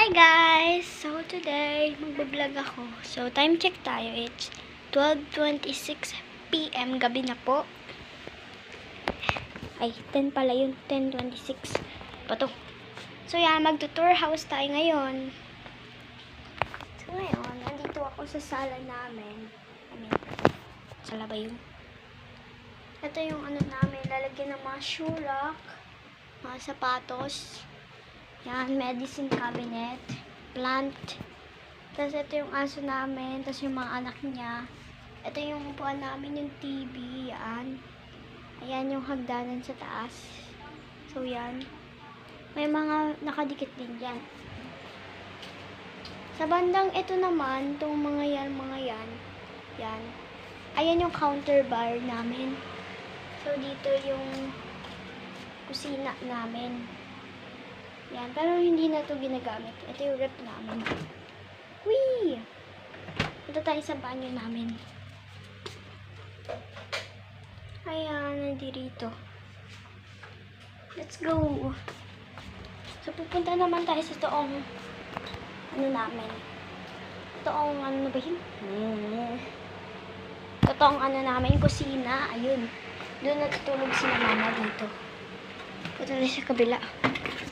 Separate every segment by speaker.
Speaker 1: Hi guys! So today, magbablog ako. So time check tayo. It's 12:26 PM. Gabi na po. Ay, 10 pala yun. 10:26. Pato. So yan, magtutour house tayo ngayon. So ngayon, nandito ako sa sala namin. Sala ba yun? Ito yung ano namin, lalagyan ng mga shoe rack, mga sapatos. Yan, medicine cabinet, plant. Tapos ito yung aso namin, tapos yung mga anak niya. Ito yung upuan namin, yung TV, yan. Ayan yung hagdanan sa taas. So yan. May mga nakadikit din yan. Sa bandang ito naman, itong mga yan. Yan. Ayan yung counter bar namin. So dito yung kusina namin. Yan, pero hindi na ito ginagamit. Ito yung rep namin. Whee! Ito tayo sa banyo namin. Ayan, nandito. Let's go! So, pupunta naman tayo sa toong ano namin. Toong ano ba yun? Toong ano namin, kusina. Ayun. Doon natutulog si mama dito. Ito na sa kabila.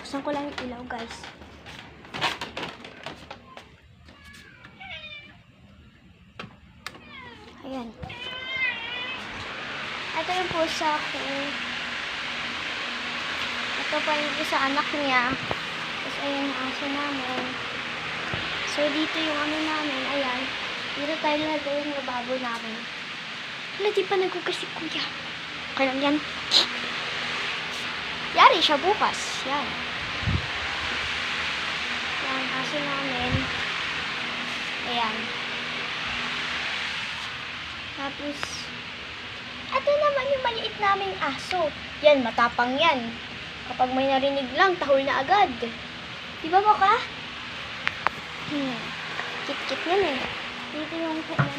Speaker 1: Buksan ko lang yung ilaw, guys. Ayan. Ito yung pusa ko. Ito pa yung isa anak niya. Tapos ayan yung aso namin. So dito yung ano namin. Ayan. Dito tayo nalagay yung lababo namin. Wala, di pa naghugas si kuya. Okay lang yan. Yari siya bukas. Yan. Yan, aso namin. Ayan. Tapos, ito naman yung maliit naming aso. Yan, matapang yan. Kapag may narinig lang, tahol na agad. Di ba, Boka? Kit-kit yan eh. Dito yung